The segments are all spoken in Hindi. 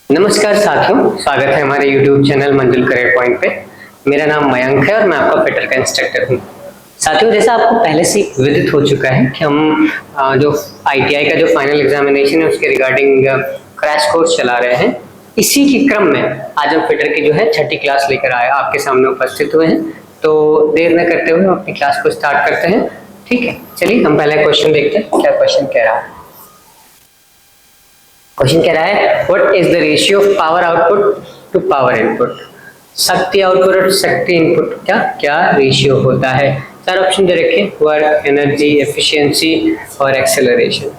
नमस्कार साथियों, स्वागत है हमारे YouTube चैनल मंजिल करियर पॉइंट पे। मेरा नाम मयंक है और मैं आपका फिटर का इंस्ट्रक्टर हूँ। साथियों, जैसा आपको पहले से विदित हो चुका है कि हम जो ITI का जो फाइनल एग्जामिनेशन है उसके रिगार्डिंग क्रैश कोर्स चला रहे हैं। इसी के क्रम में आज हम फिटर की जो है 6ठी क्लास लेकर आए आपके सामने उपस्थित हुए हैं। तो देर न करते हुए हम अपनी क्लास को स्टार्ट करते हैं। ठीक है, चलिए हम पहला क्वेश्चन देखते हैं क्या क्वेश्चन कह रहा है। क्वेश्चन कह रहा है what is the ratio of power output to power input. शक्ति आउटपुट और शक्ति इनपुट क्या क्या रेशियो होता है। चार ऑप्शन दे रखे, वर्क, एनर्जी, एफिशिएंसी और एक्सेलरेशन।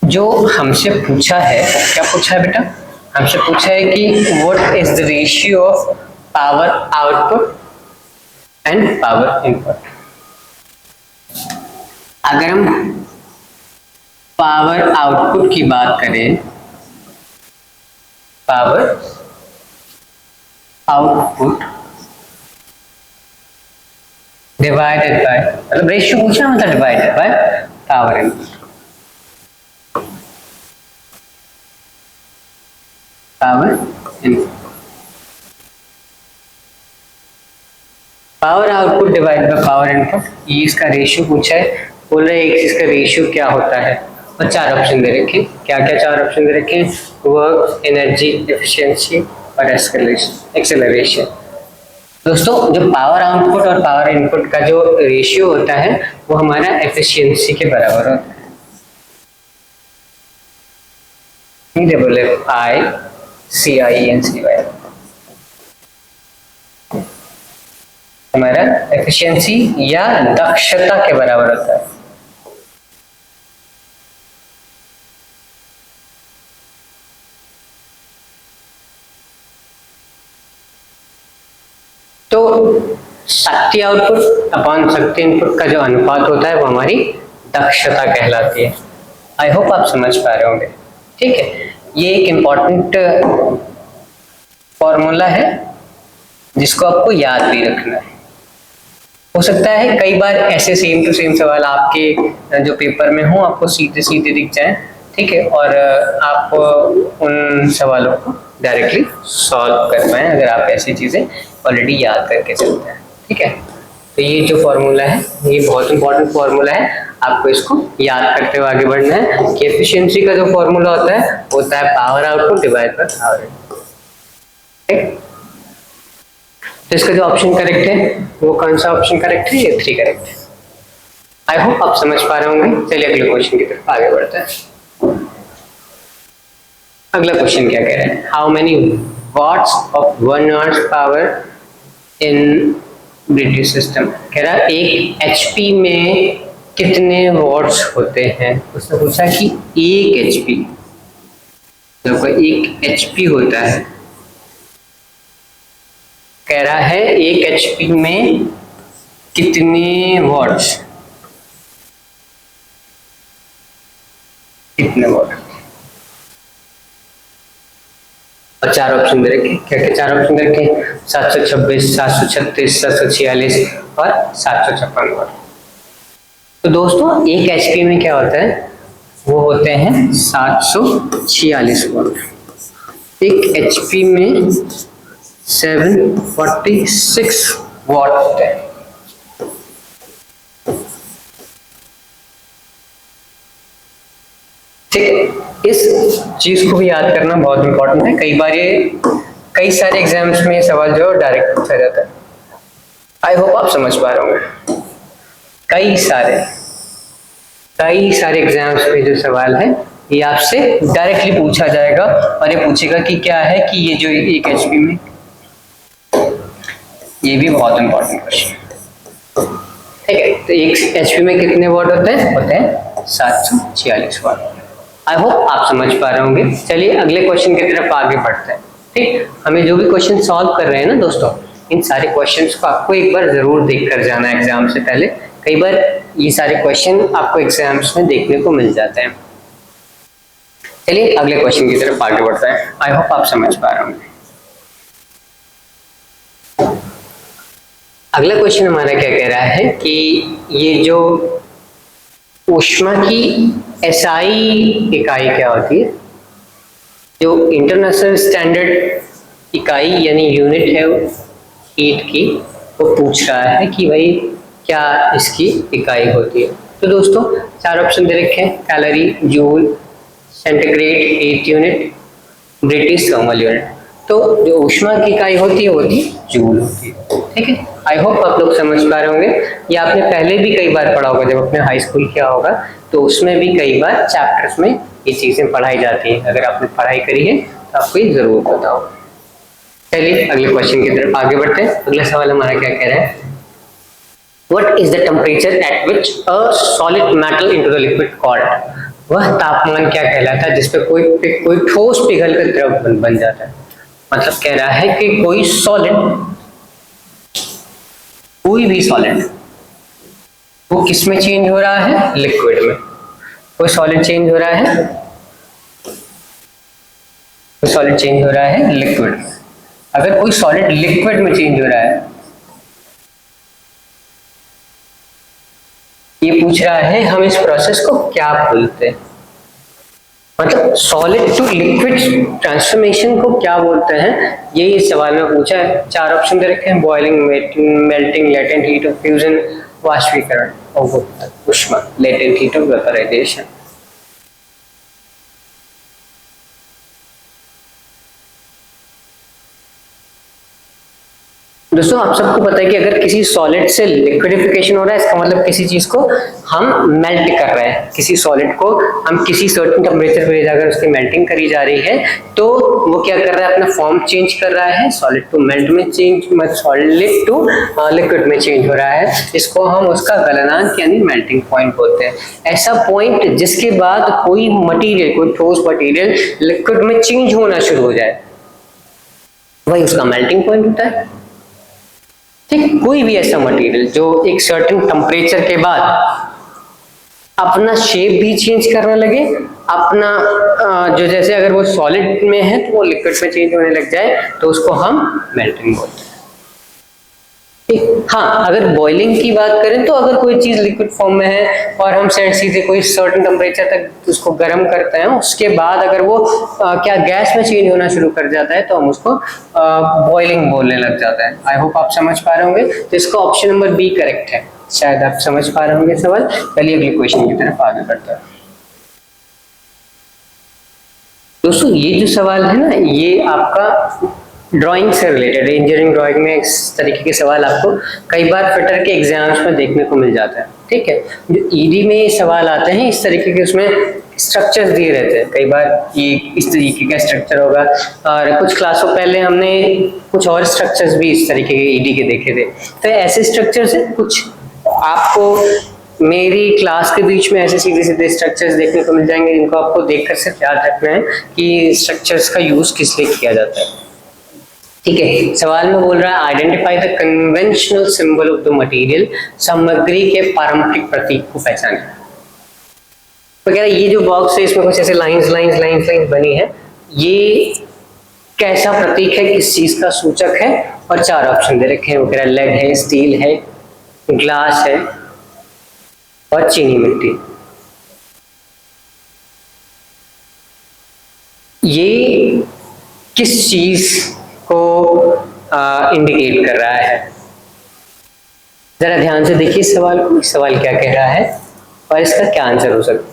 जो हमसे पूछा है, क्या पूछा है बेटा, हमसे पूछा है कि what is the ratio of power output and power input. अगर हम पावर आउटपुट की बात करें, पावर आउटपुट डिवाइडेड बाय, मतलब रेशियो पूछना मतलब divided by power input. Power input, power output divide by power input, ये इसका रेशियो पूछा है। बोल रहे हैं इसका रेशियो क्या होता है और चार ऑप्शन दे रखे। क्या क्या चार ऑप्शन दे रखे, वर्क, एनर्जी, एफिशिएंसी और एक्सेलरेशन। दोस्तों, जो पावर आउटपुट और पावर इनपुट का जो रेशियो होता है वो हमारा एफिशिएंसी के बराबर होता है। EFFICIENCY हमारा एफिशिएंसी या दक्षता के बराबर होता है। तो शक्ति आउटपुट अपॉन शक्ति इनपुट का जो अनुपात होता है वो हमारी दक्षता कहलाती है। आई होप आप समझ पा रहे होंगे। ठीक है, ये एक इम्पॉर्टेंट फॉर्मूला है जिसको आपको याद भी रखना है। हो सकता है कई बार ऐसे सेम टू सेम सवाल आपके जो पेपर में हो आपको सीधे सीधे दिख जाए, ठीक है, और आप उन सवालों को डायरेक्टली सॉल्व कर पाएं अगर आप ऐसी चीजें ऑलरेडी याद करके चलते हैं। ठीक है, तो ये जो फॉर्मूला है ये बहुत इंपॉर्टेंट फॉर्मूला है, आपको इसको याद करते हुए आगे बढ़ना है कि एफिशिएंसी का जो फॉर्मूला होता है power output divide by power input. ठीक, तो इसका जो ऑप्शन करेक्ट है वो कौन सा ऑप्शन करेक्ट है, ये 3 करेक्ट है। आई होप आप समझ पा रहे होंगे। चलिए अगले क्वेश्चन की तरफ आगे बढ़ते हैं। अगला क्वेश्चन क्या कह रहा है, how many watts of 1 hours power in British system. कह रहा है 1 HP में कितने वॉट्स होते हैं। उसने पूछा कि 1 HP, जब 1 HP होता है, कह रहा है 1 HP में कितने वॉट्स, कितने वॉट। और चार ऑप्शन दे रखे, क्या क्या चार ऑप्शन दे रखे, 726, 736, 746 और 756 वॉट। तो दोस्तों 1 HP में क्या होता है, वो होते हैं 746 वॉट। 1 HP में 746 वॉट होते हैं। ठीक है, इस चीज को भी याद करना बहुत इंपॉर्टेंट है। कई बार ये कई सारे एग्जाम्स में ये सवाल जो डायरेक्ट पूछा जाता है। आई होप आप समझ पा रहे होंगे। कई सारे एग्जाम्स में जो सवाल है ये आपसे डायरेक्टली पूछा जाएगा और ये पूछेगा कि क्या है कि ये जो 1 HP में, ये भी बहुत इंपॉर्टेंट क्वेश्चन। ठीक है, तो 1 HP में कितने वॉट होते हैं 746 वॉट। आई होप आप समझ पा रहे होंगे। चलिए अगले क्वेश्चन की तरफ आगे बढ़ते हैं। ठीक, हमें जो भी क्वेश्चन सॉल्व कर रहे हैं ना दोस्तों, इन सारे क्वेश्चंस को आपको एक बार जरूर देख कर जाना है एग्जाम से पहले। कई बार ये सारे क्वेश्चन आपको एग्जाम्स में देखने को मिल जाते हैं। चलिए अगले क्वेश्चन की तरफ आगे बढ़ते हैं। आई होप आप समझ पा रहे होंगे। अगला क्वेश्चन हमारा क्या कह रहा है कि ये जो ऊष्मा की एसआई इकाई क्या होती है, जो इंटरनेशनल स्टैंडर्ड इकाई यानी यूनिट है हीट की, वो पूछ रहा है कि भाई क्या इसकी इकाई होती है। तो दोस्तों 4 ऑप्शन दे रखे हैं, calorie, joule, centigrade, heat unit, British thermal unit. तो जो ऊष्मा की इकाई होती है वो जूल होती है। ठीक है, आई होप आप लोग समझ पा रहे होंगे। ये आपने पहले भी कई बार पढ़ा होगा, जब अपने हाई स्कूल किया होगा तो उसमें भी कई बार चैप्टर्स में ये चीजें पढ़ाई जाती हैं। अगर आपने पढ़ाई करी है तो आपको ये जरूर पता हो। चलिए अगले क्वेश्चन की तरफ आगे बढ़ते हैं। अगला सवाल हमारा क्या कह रहा है, What is the temperature at which a solid metal into the liquid called? वह तापमान क्या कहलाता है जिसपे कोई ठोस पिघल कर द्रव बन जाता है। मतलब कह रहा है कि कोई भी सॉलिड वो किस में चेंज हो रहा है, लिक्विड में। कोई सॉलिड चेंज हो रहा है, कोई सॉलिड चेंज हो रहा है लिक्विड में। अगर कोई सॉलिड लिक्विड में चेंज हो रहा है, ये पूछ रहा है हम इस प्रोसेस को क्या बोलते हैं, मतलब सॉलिड टू लिक्विड ट्रांसफॉर्मेशन को क्या बोलते हैं, ये इस सवाल में पूछा है। 4 ऑप्शन दे रखे हैं, boiling, melting, latent heat of fusion, वाष्पीकरण और ऊष्मा, लेटेंट हीट ऑफ वेपराइजेशन। दोस्तों आप सबको पता है कि अगर किसी सॉलिड से लिक्विडिफिकेशन हो रहा है, इसका मतलब किसी चीज को हम मेल्ट कर रहे हैं। किसी सॉलिड को हम किसी सर्टेन टेम्परेचर पर ले जाकर उसकी मेल्टिंग करी जा रही है, तो वो क्या कर रहा है, अपना फॉर्म चेंज कर रहा है, सॉलिड टू मेल्ट में चेंज, सॉलिड टू लिक्विड में चेंज हो रहा है। इसको हम उसका गलनांक यानी मेल्टिंग पॉइंट बोलते हैं। ऐसा पॉइंट जिसके बाद कोई मटीरियल, कोई ठोस मटीरियल लिक्विड में चेंज होना शुरू हो जाए, वही उसका मेल्टिंग पॉइंट होता है। ठीक, कोई भी ऐसा मटेरियल जो एक सर्टेन टेम्परेचर के बाद अपना शेप भी चेंज करने लगे, अपना जो जैसे अगर वो सॉलिड में है तो वो लिक्विड में चेंज होने लग जाए, तो उसको हम मेल्टिंग बोलते हैं। हाँ, अगर बॉइलिंग की बात करें तो अगर कोई चीज लिक्विड फॉर्म में है और हम सीधे कोई सर्टेन टेम्परेचर तक उसको गर्म करते हैं, उसके बाद अगर वो क्या गैस में चेंज होना शुरू कर जाता है तो हम उसको बॉइलिंग बोलने लग जाता है। आई होप आप समझ पा रहे होंगे। तो इसका ऑप्शन नंबर बी करेक्ट है, शायद आप समझ पा रहे होंगे सवाल। चलिए अगले क्वेश्चन की तरफ आगे बढ़ते हैं। दोस्तों ये जो सवाल है ना, ये आपका ड्राइंग से रिलेटेड है। इंजीनियरिंग ड्राइंग में इस तरीके के सवाल आपको कई बार फिटर के एग्जाम्स में देखने को मिल जाता है। ठीक है, जो ईडी में सवाल आते हैं इस तरीके के, उसमें स्ट्रक्चर्स दिए रहते हैं। कई बार ये इस तरीके का स्ट्रक्चर होगा, और कुछ क्लासों पहले हमने कुछ और स्ट्रक्चर्स भी इस तरीके के ईडी के देखे थे। तो ऐसे स्ट्रक्चर्स है, कुछ आपको मेरी क्लास के बीच में ऐसे सीधे सीधे स्ट्रक्चर्स देखने को मिल जाएंगे, जिनको आपको देखकर सिर्फ याद रखना है कि स्ट्रक्चर्स का यूज किस लिए किया जाता है। ठीक है, सवाल में बोल रहा है identify the conventional symbol of the material, सामग्री के पारंपरिक प्रतीक को पहचाने। तो कह रहा है ये जो बॉक्स है इसमें कुछ ऐसे लाइंस बनी है, ये कैसा प्रतीक है, किस चीज का सूचक है, और 4 ऑप्शन दे रखे हैं। वो कह रहा है लेड है, स्टील है, ग्लास है और चीनी मिट्टी। ये किस चीज को इंडिकेट कर रहा है? जरा ध्यान से देखिए सवाल को, सवाल क्या कह रहा है और इसका क्या आंसर हो सकता है।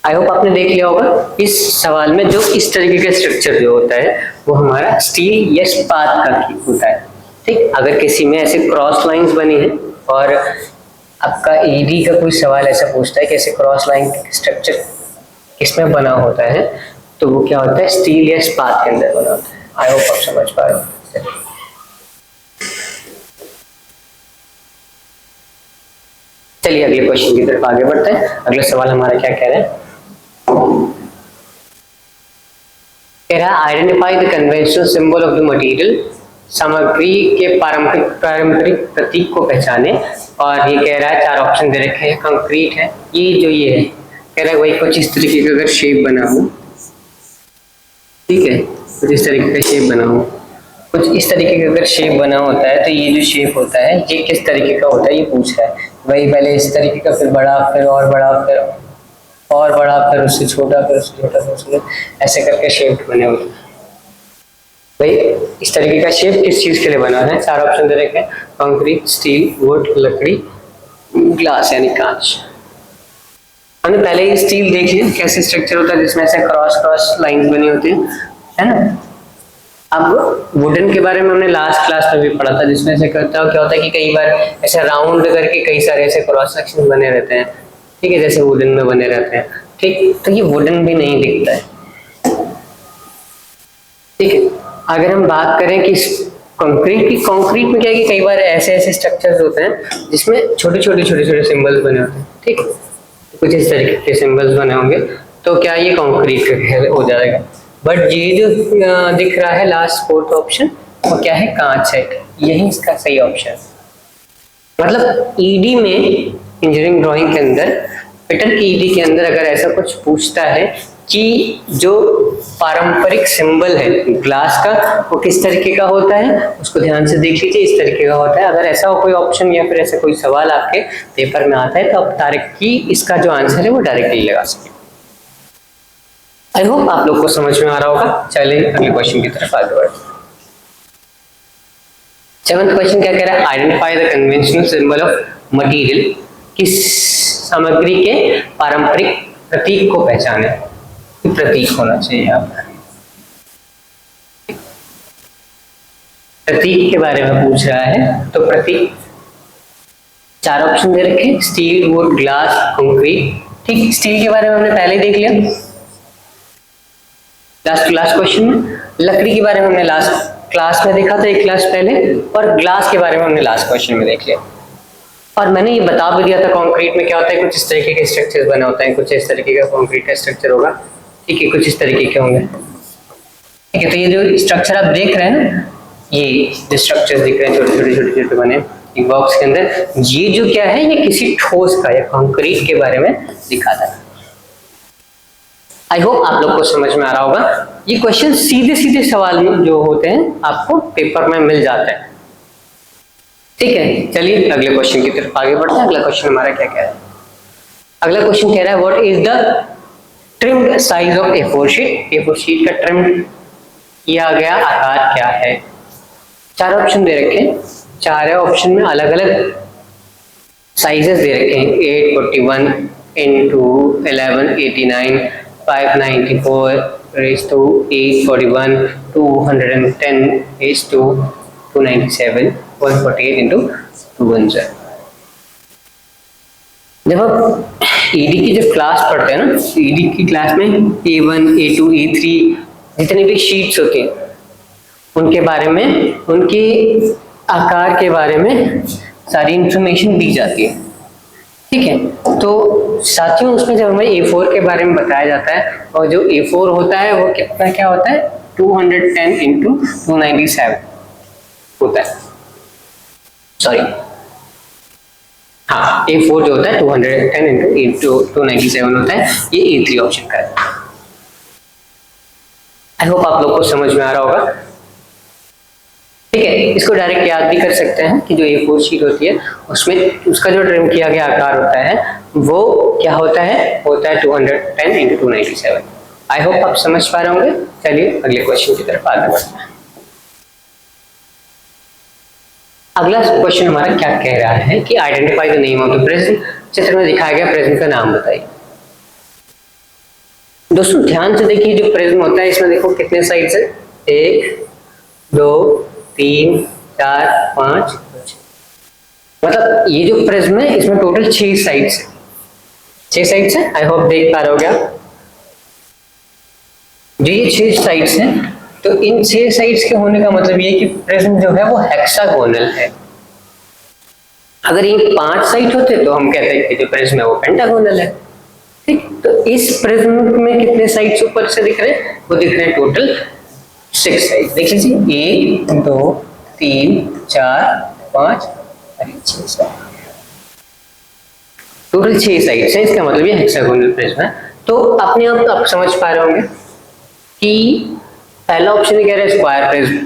आई होप आपने देख लिया होगा। इस सवाल में जो इस तरीके का स्ट्रक्चर जो होता है वो हमारा स्टील या इस्पात का होता है। ठीक, अगर किसी में ऐसे क्रॉस लाइंस बनी है और आपका ईडी का कोई सवाल ऐसा पूछता है कि ऐसे क्रॉस लाइन स्ट्रक्चर किसमें बना होता है, तो वो क्या होता है, स्टील या इस्पात के अंदर बना होता है। आई होप आप समझ पा रहे हो। चलिए अगले क्वेश्चन की तरफ आगे बढ़ते हैं। अगला सवाल हमारा क्या कह रहा है, कह रहा है identify the conventional symbol of the material, सामग्री के पारंपरिक प्रतीक को पहचाने। और ये कह रहा है 4 ऑप्शन दे रखे हैं। कंक्रीट है, ये जो ये है, कह रहा है वही कुछ इस तरीके का अगर शेप बना हो, ठीक है, कुछ इस तरीके का शेप बना हो, कुछ इस तरीके का अगर शेप बना होता है तो ये जो शेप होता है ये किस तरीके का होता है ये पूछ रहा है। वही पहले इस तरीके का, फिर बड़ा, फिर और बड़ा, फिर और बड़ा, फिर उससे छोटा, फिर उससे छोटा, फिर उससे ऐसे करके शेप बने होते हैं। भाई इस तरीके का शेप किस चीज के लिए बना है? चार ऑप्शन दे रखे हैं, कंक्रीट, स्टील, वुड, लकड़ी, ग्लास यानी कांच। हमने पहले ही स्टील देख लिया कैसे स्ट्रक्चर होता है जिसमें ऐसे क्रॉस क्रॉस लाइंस बनी होती है ना। अब वुडन के बारे में हमने लास्ट क्लास में भी पढ़ा था, जिसमें ऐसे करता है क्या होता है कि कई बार ऐसे राउंड करके कई सारे ऐसे क्रॉस सेक्शन बने रहते हैं, ठीक है, जैसे वुडन में बने रहते हैं। ठीक, तो ये वुडन भी नहीं दिखता है। ठीक है, अगर हम बात करें कि कंक्रीट की, कंक्रीट में क्या है कि कई बार ऐसे ऐसे स्ट्रक्चर्स होते हैं जिसमें छोटे छोटे सिंबल्स बने होते हैं। ठीक, कुछ इस तरीके के सिंबल्स बने होंगे, तो क्या ये कंक्रीट हो जाएगा। बट ये जो दिख रहा है लास्ट फोर्थ ऑप्शन, वो क्या है? कांच है। यही इसका सही ऑप्शन। मतलब ईडी में, इंजीनियरिंग ड्राइंग के अंदर, पेटर्न की ईडी के अंदर अगर ऐसा कुछ पूछता है कि जो पारंपरिक सिंबल है ग्लास का वो किस तरीके का होता है, उसको ध्यान से देख लीजिए, इस तरीके का होता है। अगर ऐसा कोई ऑप्शन या फिर ऐसा कोई सवाल आपके पेपर में आता है तो आप डायरेक्टली इसका जो आंसर है वो डायरेक्टली लगा सकते हैं। आई होप आप लोग को समझ में आ रहा होगा। चलिए अगले क्वेश्चन की तरफ आगे बढ़ते हैं। सेवंथ क्वेश्चन क्या कह रहा है? Identify the conventional symbol of material. किस सामग्री के पारंपरिक प्रतीक को पहचाने। प्रतीक होना चाहिए यहाँ पर। प्रतीक के बारे में पूछ रहा है, तो प्रतीक चार ऑप्शन दे रखे, स्टील, वुड, ग्लास, कंक्रीट। ठीक, स्टील के बारे में हमने पहले देख लिया लास्ट क्वेश्चन में। लकड़ी के बारे में हमने लास्ट क्लास में देखा था, एक क्लास पहले। और ग्लास के बारे में हमने लास्ट क्वेश्चन में देख लिया। और मैंने ये बता भी दिया था कंक्रीट में क्या होता है, कुछ इस तरीके के स्ट्रक्चर्स बने होते हैं, कुछ इस तरीके का कंक्रीट का स्ट्रक्चर होगा। ठीक है, कुछ इस तरीके के होंगे। ठीक है, तो ये जो स्ट्रक्चर आप देख रहे हैं ना, ये जो स्ट्रक्चर्स दिख रहे हैं छोटे छोटे बने एक बॉक्स के अंदर, ये जो क्या है, ये किसी ठोस का या कंक्रीट के बारे में दिखाता है। आई होप आप लोग को समझ में आ रहा होगा। ये क्वेश्चन सीधे सीधे सवाल में जो होते हैं आपको पेपर में मिल जाते हैं। ठीक है, चलिए अगले क्वेश्चन की तरफ आगे बढ़ते हैं। अगला क्वेश्चन हमारा क्या कह रहा है? अगला क्वेश्चन कह रहा है what is the trimmed size of A4 sheet. A4 sheet का ट्रिम्ड किया गया आकार क्या है? चार ऑप्शन दे रखे हैं, चार ऑप्शन में अलग अलग साइजेस दे रखे हैं। 841 into 1189, 594 raised to 841, 210 raised to 297, 148 into 210। जब आप ईडी की जब क्लास पढ़ते हैं ना, ईडी की क्लास में A1, A2, A3 जितनी भी शीट्स होती हैं उनके बारे में, उनके आकार के बारे में सारी इंफॉर्मेशन दी जाती है। ठीक है, तो साथियों उसमें जब हमें A4 के बारे में बताया जाता है, और जो A4 होता है वो कितना क्या होता है, 210 into 297 होता है। सॉरी, हाँ, A4 जो होता है 210 into 297 होता है। ये A3 ऑप्शन का है। आई होप आप लोग को समझ में आ रहा होगा। ठीक है, इसको डायरेक्ट याद भी कर सकते हैं कि जो A4 शीट होती है उसमें उसका जो ट्रिम किया गया आकार होता है वो क्या होता है 210 into 297। आई होप आप समझ पा रहे होंगे। चलिए अगले क्वेश्चन की तरफ आगे बढ़ते हैं। अगला क्वेश्चन हमारा क्या कह रहा है कि identify the name of the prism. चित्र में दिखाया गया प्रिज्म का नाम बताइए। दोस्तों ध्यान से देखिए, जो प्रिज्म होता है इसमें देखो कितने साइड्स है, 1 2 3 4 5, मतलब ये जो प्रिज्म है इसमें टोटल 6 साइड्स है। 6 साइड्स है। आई होप देख पा रहे हो क्या? जो ये 6 साइड्स हैं, तो इन 6 साइड्स के होने का मतलब ये कि प्रिज्म जो है वो हेक्सागोनल है। अगर ये 5 साइड होते तो हम कहते हैं कि जो प्रिज्म है वो पेंटागोनल है। ठीक, तो इस प्रिज्म में कितने साइड्स ऊपर से दिख रहे हैं? वो दिख रहे हैं टोटल 6 साइड। देख लीजिए, 1 2 3 4 5 6 टोटल 6 साइड्स है। इसका मतलब ये हेक्सागोनल प्रिज्म है। तो अपने आप समझ पा रहे होंगे कि पहला ऑप्शन कह रहा है स्क्वायर प्रिज्म,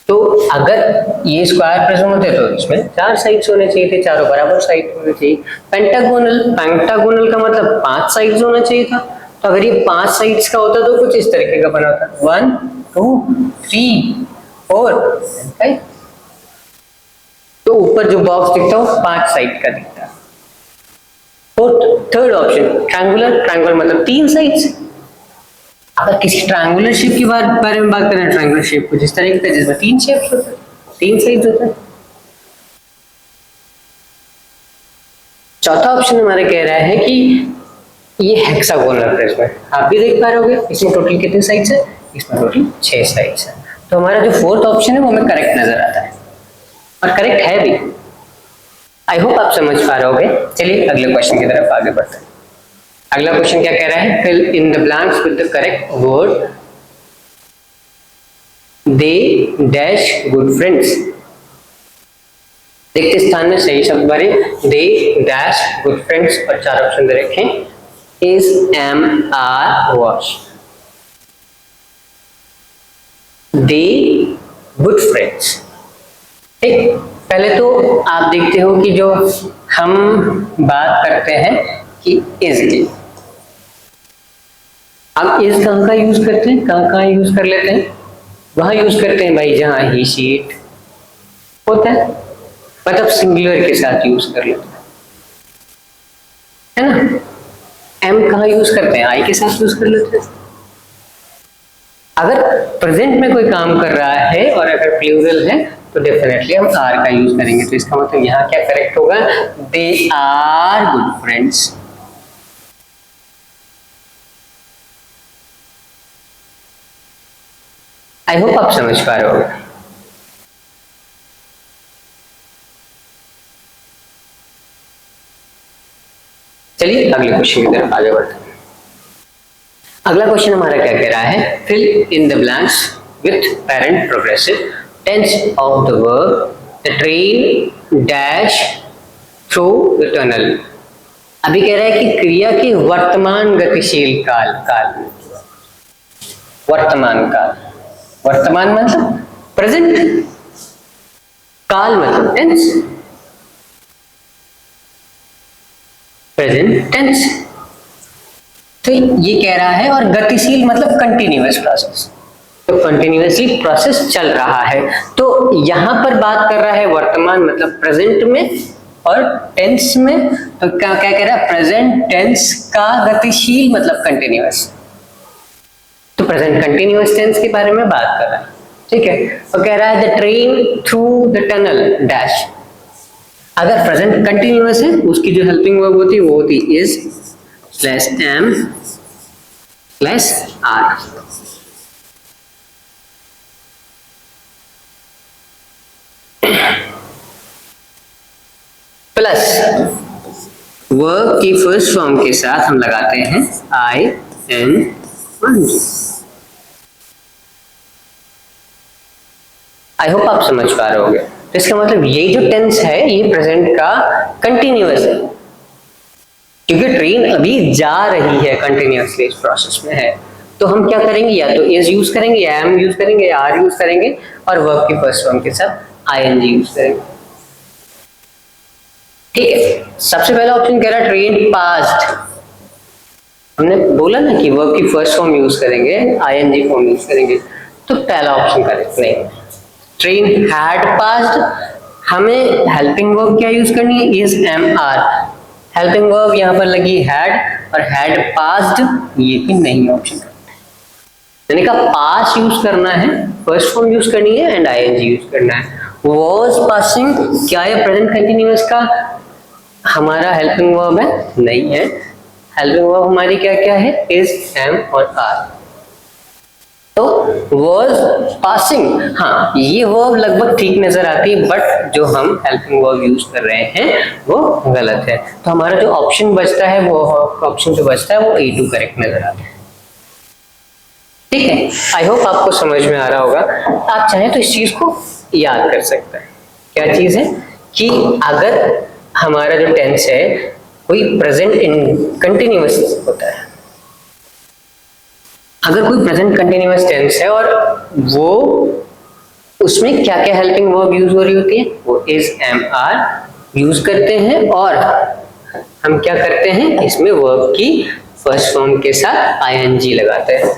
तो अगर ये स्क्वायर प्रिज्म होते तो इसमें 4 साइड्स होने चाहिए थे, चारों बराबर साइड होने चाहिए। पेंटागोनल, पेंटागोनल का मतलब 5 साइड्स होना चाहिए था, तो अगर ये 5 साइड्स का होता तो कुछ इस तरीके का बना होता, 1 2 3 4 5। तो ऊपर जो बॉक्स दिखता है वो 5 साइड का दिखता है। थर्ड ऑप्शन ट्रायंगुलर, ट्रायंगुलर मतलब 3 साइड्स। अगर किसी ट्रायंगुलर शेप की बारे में बात करें, ट्रायंगुलर शेप को जिस तरीके का जिसमें 3 शेप्स होते हैं, 3 साइड्स होते हैं। चौथा ऑप्शन हमारे कह रहा है कि ये हेक्सागोनल प्रिज्म है। आप भी देख पा रहे होगे इसमें टोटल कितने साइड्स है, इसमें टोटल 6 साइड्स है। तो हमारा जो फोर्थ ऑप्शन है वो हमें करेक्ट नजर आता है और करेक्ट है भी। आई होप आप समझ पा रहे होगे। चलिए अगले क्वेश्चन की तरफ आगे बढ़ते हैं। अगला क्वेश्चन क्या कह रहा है, fill in the blanks with the correct word they dash good friends. देखते स्थान में सही शब्द भरे, दे डैश गुड फ्रेंड्स और 4 ऑप्शन दे रखे, is am are was. They good friends, ठीक। पहले तो आप देखते हो कि जो हम बात करते हैं कि इज की, अब इज कहाँ का यूज करते हैं, कहाँ यूज कर लेते हैं, वहां यूज करते हैं भाई जहां ही शीट होता है, मतलब सिंगुलर के साथ यूज कर लेते हैं, है ना। एम कहाँ यूज करते हैं, आई के साथ यूज कर लेते हैं। अगर प्रेजेंट में कोई काम कर रहा है और अगर प्लूरल है तो डेफिनेटली हम आर का यूज करेंगे। तो इसका मतलब यहाँ क्या करेक्ट होगा, they are good friends. I hope आप समझ पा रहे हो। चलिए अगले क्वेश्चन की तरफ आगे बढ़ते हैं। अगला क्वेश्चन हमारा क्या कह रहा है, fill in the blanks with parent progressive tense of the verb the train dash through the tunnel. अभी कह रहा है कि क्रिया के वर्तमान गतिशील काल, वर्तमान काल, वर्तमान मतलब प्रेजेंट, काल मतलब टेंस, प्रेजेंट टेंस। तो ये कह रहा है, और गतिशील मतलब कंटिन्यूअस प्रोसेस, तो कंटिन्यूअसली प्रोसेस चल रहा है। तो यहां पर बात कर रहा है वर्तमान मतलब प्रेजेंट में और टेंस में, तो क्या क्या कह रहा है, प्रेजेंट टेंस का गतिशील मतलब कंटिन्यूअस, तो प्रेजेंट कंटिन्यूअस टेंस के बारे में बात कर रहा है, ठीक है। तो कह रहा है the train through the tunnel dash. अगर प्रेजेंट कंटिन्यूअस है उसकी जो हेल्पिंग वर्ब होती है वो होती is plus am plus are. Plus verb की फर्स्ट फॉर्म के साथ हम लगाते हैं I N G. I hope आप समझ पा रहे होगे। तो इसका मतलब ये जो टेंस है ये प्रेजेंट का कंटिन्यूअस है, क्योंकि ट्रेन अभी जा रही है, कंटिन्यूअसली इस प्रोसेस में है। तो हम क्या करेंगे, या तो इज यूज करेंगे, या एम यूज करेंगे, या आर यूज करेंगे, और वर्ब की फर्स्ट फॉर्म के साथ आईएनजी यूज करेंगे, ठीक है। सबसे पहला ऑप्शन कह रहा है ट्रेन पास्ड। हमने बोला ना कि वर्ब की फर्स्ट फॉर्म यूज करेंगे, आईएनजी फॉर्म यूज करेंगे, तो पहला ऑप्शन करेक्ट नहीं। ट्रेन हैड पास्ड, हमें हेल्पिंग वर्ब क्या यूज करनी है, is am are. Helping verb यहाँ पर लगी हैड, और हैड पास्ड ये भी नहीं ऑप्शन, यानी का पास यूज करना है, फर्स्ट फॉर्म यूज करनी है एंड आईएनजी यूज करना है। वाज पासिंग क्या है, प्रेजेंट कंटिन्यूअस का हमारा हेल्पिंग वर्ब है, नहीं है। हेल्पिंग वर्ब हमारी क्या क्या है, इज एम और आर। तो was passing, हाँ ये वर्ब लगभग ठीक नजर आती है, बट जो हम हेल्पिंग वर्ब यूज कर रहे हैं वो गलत है। तो हमारा जो ऑप्शन बचता है वो ऑप्शन जो बचता है वो A2 करेक्ट नजर आता है, ठीक है। आई होप आपको समझ में आ रहा होगा। आप चाहें तो इस चीज को याद कर सकते हैं। क्या चीज है कि अगर हमारा जो टेंस है कोई प्रेजेंट इन कंटिन्यूअस होता है, अगर कोई प्रेजेंट कंटिन्यूअस टेंस है और वो उसमें क्या क्या हेल्पिंग वर्ब यूज हो रही होती है, वो इज एम आर यूज करते हैं और हम क्या करते हैं, इसमें वर्ब की फर्स्ट फॉर्म के साथ आईएनजी लगाते हैं।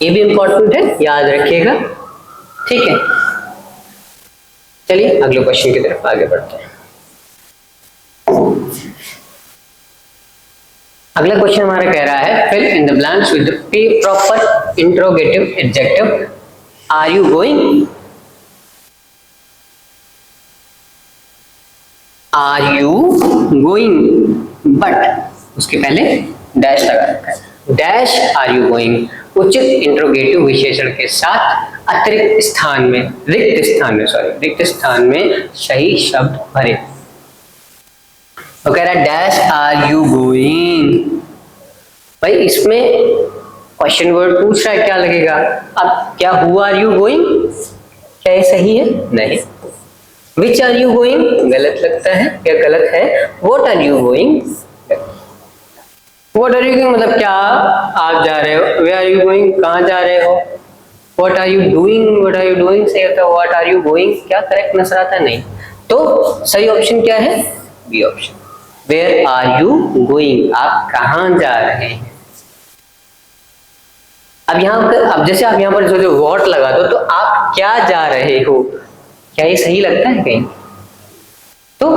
ये भी इंपॉर्टेंट है, याद रखिएगा, ठीक है। चलिए अगले क्वेश्चन की तरफ आगे बढ़ते हैं। अगला क्वेश्चन हमारा कह रहा है fill in the blanks with the proper interrogative adjective are you going. Are you going, but उसके पहले डैश लगा रखा है। डैश आर यू गोइंग उचित इंट्रोगेटिव विशेषण के साथ अतिरिक्त स्थान में, रिक्त स्थान में सही शब्द भरे। तो कह रहा है डैश आर यू गोइंग। भाई इसमें क्वेश्चन वर्ड पूछ रहा है, क्या लगेगा? अब क्या हु आर यू गोइंग, क्या ये सही है? नहीं। विच आर यू गोइंग गलत लगता है, क्या गलत है? What are you going, what are you going मतलब क्या आप जा रहे हो। वेयर आर यू गोइंग, कहाँ जा रहे हो। What are you doing, what are you doing से होता है व्हाट आर यू गोइंग, क्या करेक्ट नजर आता है? नहीं। तो सही ऑप्शन क्या है? B option, where are you going, आप कहाँ जा रहे हैं। अब यहाँ पर, अब जैसे आप यहाँ पर जो व्हाट लगा दो तो आप क्या जा रहे हो, क्या ये सही लगता है कहीं? तो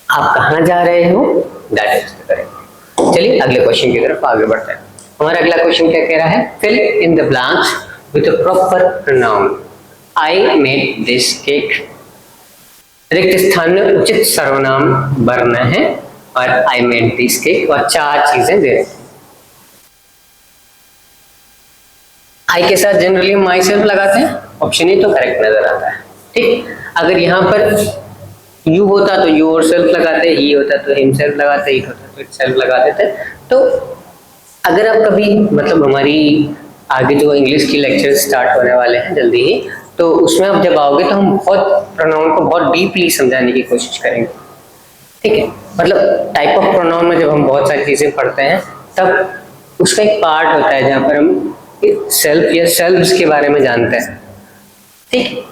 आप कहाँ जा रहे हो, दैट इज करेक्ट। चलिए अगले क्वेश्चन की तरफ आगे बढ़ते हैं। हमारा अगला क्वेश्चन क्या कह रहा है, fill in the blanks with a proper pronoun. I made this cake. रिक्त स्थान में उचित सर्वनाम भरना है और आई मेड दिस केक और चार चीजें दे रहे हैं। आई के साथ जनरली माई सेल्फ लगाते हैं, ऑप्शन ए तो करेक्ट नजर आता है, ठीक। अगर यहाँ पर यू होता तो यू और सेल्फ लगाते, ही होता तो हिमसेल्फ लगाते, इट होता तो इटसेल्फ लगाते थे। तो अगर आप कभी मतलब हमारी आगे जो इंग्लिश की लेक्चर स्टार्ट होने वाले हैं जल्दी ही, तो उसमें आप जब आओगे तो हम बहुत प्रोनाउन को बहुत डीपली समझाने की कोशिश करेंगे, ठीक है। मतलब टाइप ऑफ प्रोनाउन में जब हम बहुत सारी चीजें पढ़ते हैं तब उसका एक पार्ट होता है जहाँ पर हम सेल्फ या सेल्फ्स के बारे में जानते हैं, ठीक।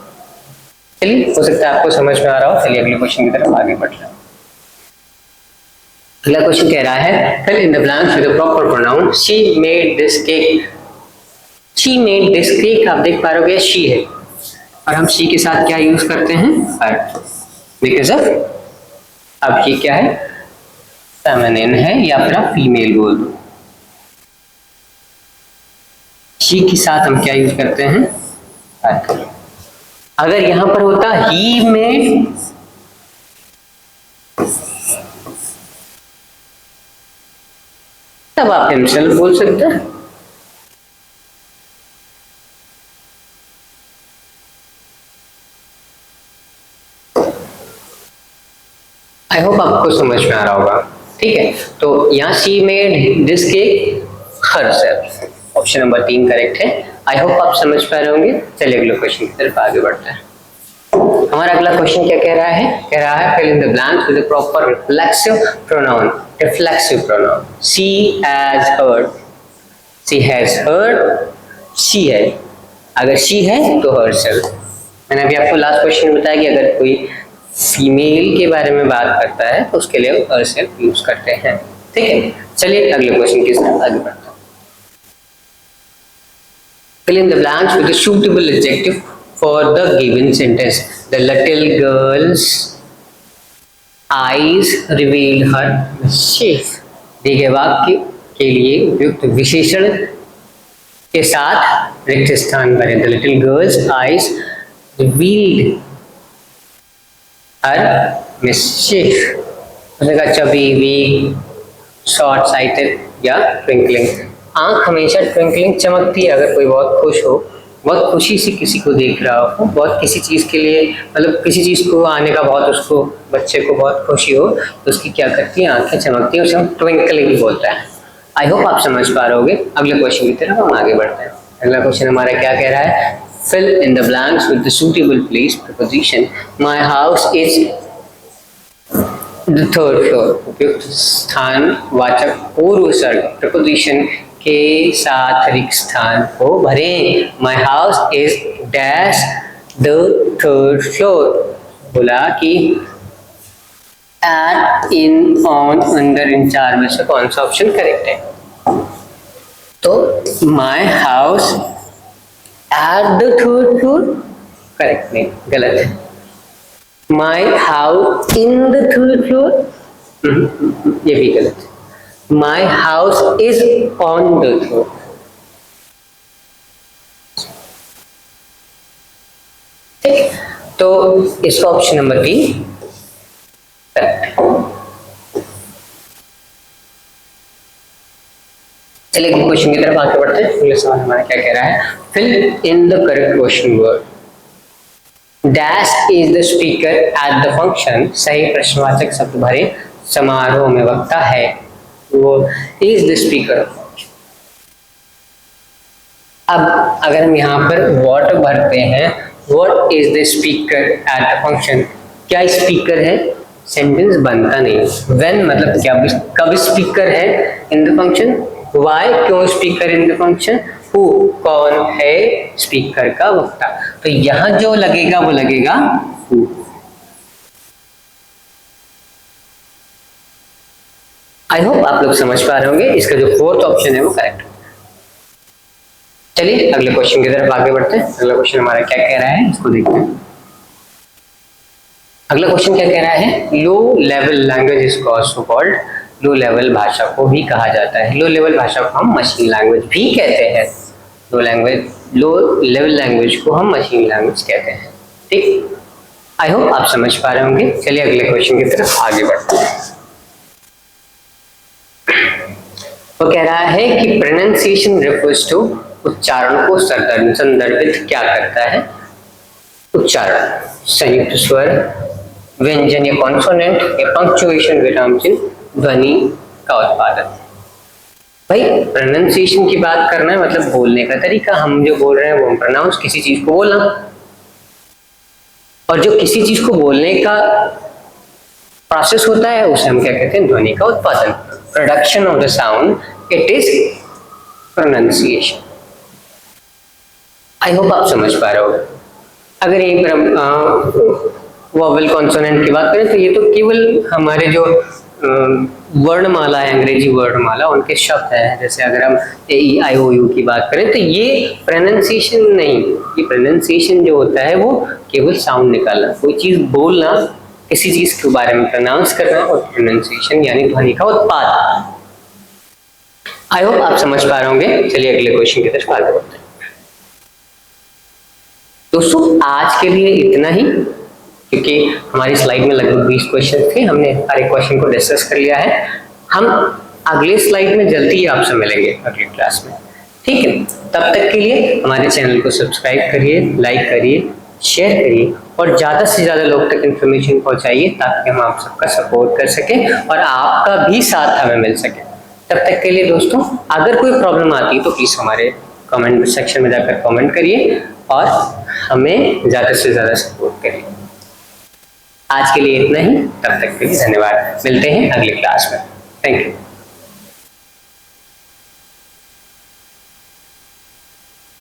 चलिए हो सकता है आपको समझ में आ रहा हो। चलिए अगले क्वेश्चन की तरफ आगे बढ़ रहे हैं। अगला क्वेश्चन कह रहा है fill in the blanks with the proper pronoun. She made this cake. She made this cake, आप देख पा रहे हो शी है और हम शी के साथ क्या यूज करते हैं, हर, बिकॉज ऑफ, अब ये क्या है, फेमिनिन है या फिर आप फीमेल बोल दो। शी के साथ हम क्या यूज करते हैं, हर। अगर यहां पर होता ही मेड, तब आप हिमसेल्फ बोल सकते हैं। आई होप आपको समझ में आ रहा होगा, ठीक है। तो यहाँ she made this cake herself, option number 3 correct है। आई होप आप समझ पा रहे होंगे। चलिए अगले क्वेश्चन की तरफ आगे बढ़ते हैं। हमारा अगला क्वेश्चन क्या कह रहा है, कह रहा है fill in the blanks with the proper reflexive pronoun. Reflexive pronoun, she has heard, she has heard, she है। अगर शी है तो हरसेल्फ। मैंने अभी आपको लास्ट क्वेश्चन में बताया कि अगर कोई फीमेल के बारे में बात करता है तो उसके लिए हरसेल्फ यूज करते हैं, ठीक है। चलिए अगले क्वेश्चन की तरफ आगे बढ़ते हैं। Fill in the blanks with a suitable adjective for the given sentence. The little girl's eyes revealed her mischief. दिए गए वाक्य के लिए उपयुक्त विशेषण के साथ रिक्त स्थान भरें। The little girl's eyes revealed her mischief. उसने कहा चबी, वीक, शॉर्ट साइटेड या ट्विंकलिंग। आंख हमेशा ट्विंकलिंग चमकती है। अगर कोई बहुत खुश हो, बहुत खुशी से किसी को देख रहा हो, बहुत किसी चीज के लिए, मतलब किसी चीज को आने का बहुत उसको, बच्चे को बहुत खुशी हो, तो उसकी क्या करती है, आंखें चमकती है, उसे हम ट्विंकलिंग बोलता है। आई होप आप समझ पा रहे होगे। अगले क्वेश्चन की तरफ हम आगे बढ़ते हैं। अगला क्वेश्चन हमारा क्या कह रहा है, fill in the blanks with the suitable place preposition. My house is the third floor. उपयुक्त स्थान वाचक पूर्व सर्ग प्रपोजिशन के साथ रिक्त स्थान को भरें। माई house is dash the third floor. बोला कि एट, इन, ऑन, अंडर, इन चार में से कौन सा ऑप्शन करेक्ट है? तो my house at the third floor correct नहीं, गलत है। My house in the third floor, ये भी गलत है। माई house is on the floor, ठीक। तो इसका ऑप्शन नंबर 3 करेक्ट। चलिए क्वेश्चन की तरफ आगे बढ़ते हैं। अगला सवाल हमारा क्या कह रहा है? Fill in the correct question word. Dash is the speaker at the function. सही प्रश्नवाचक शब्द भरे, समारोह में वक्ता है। वो इज द स्पीकर। अब अगर हम यहाँ पर व्हाट भरते हैं, what is the speaker at the function, क्या स्पीकर है? सेंटेंस बनता नहीं। व्हेन मतलब क्या, कब स्पीकर है इन द फंक्शन। वाई, क्यों speaker in the function. Who, कौन है स्पीकर का वक्ता। तो यहां जो लगेगा वो लगेगा हु। आई होप आप लोग समझ पा रहे होंगे। इसका जो फोर्थ ऑप्शन है वो करेक्ट। चलिए अगले क्वेश्चन की तरफ आगे बढ़ते हैं। अगला क्वेश्चन हमारा क्या कह रहा है, इसको देखते हैं। अगला क्वेश्चन क्या कह रहा है? Low level language is also called. Low level भाषा को भी कहा जाता है। लो लेवल भाषा को हम मशीन लैंग्वेज भी कहते हैं। लो लेवल लैंग्वेज को हम मशीन लैंग्वेज कहते हैं, ठीक। आई होप आप समझ पा रहे होंगे। चलिए अगले क्वेश्चन की तरफ आगे बढ़ते हैं। वो कह रहा है कि प्रोनाउंसिएशन रेफर्स टू, उच्चारण को संदर्भित क्या करता है? उच्चारण, संयुक्त स्वर, व्यंजन या कॉन्सोनेंट या पंक्चुएशन विराम चिन्ह, ध्वनि का उत्पादन। भाई प्रोनाउंसिएशन की बात करना है मतलब बोलने का तरीका। हम जो बोल रहे हैं वो हम प्रोनाउंस, किसी चीज को बोलना। और जो किसी चीज को बोलने का प्रोसेस होता है उसे हम क्या कहते हैं? ध्वनि का उत्पादन, production of the sound, it is pronunciation. I hope आप समझ पा रहे हो। अगर यहीं पर हम वोवेल कॉन्सोनेंट की बात करें तो ये तो केवल हमारे जो वर्णमाला है, अंग्रेजी वर्णमाला, उनके शब्द है। जैसे अगर हम AEIOU की बात करें तो ये प्रोनाउंसिएशन नहीं। ये प्रोनाउंसिएशन जो होता है वो केवल साउंड निकालना, कोई चीज बोलना, किसी चीज के बारे में प्रोनाउंस करना, और प्रोनाउंसिएशन यानी ध्वनि का उत्पादन। आई होप आप समझ पा रहे होंगे। चलिए अगले क्वेश्चन की तरफ आगे बढ़ते हैं। दोस्तों आज के लिए इतना ही, क्योंकि हमारी स्लाइड में लगभग 20 क्वेश्चन थे। हमने हर एक क्वेश्चन को डिस्कस कर लिया है। हम अगले स्लाइड में जल्दी ही आपसे मिलेंगे अगली क्लास में, ठीक है। तब तक के लिए हमारे चैनल को सब्सक्राइब करिए, लाइक करिए, शेयर करिए और ज़्यादा से ज़्यादा लोग तक इन्फॉर्मेशन पहुँचाइए ताकि हम आप सबका सपोर्ट कर सकें और आपका भी साथ हमें मिल सके। तब तक के लिए दोस्तों अगर कोई प्रॉब्लम आती है तो प्लीज़ हमारे कमेंट सेक्शन में जाकर कमेंट करिए और हमें ज़्यादा से ज़्यादा सपोर्ट करिए। आज के लिए इतना ही, तब तक के लिए धन्यवाद। मिलते हैं अगली क्लास में। Thank you.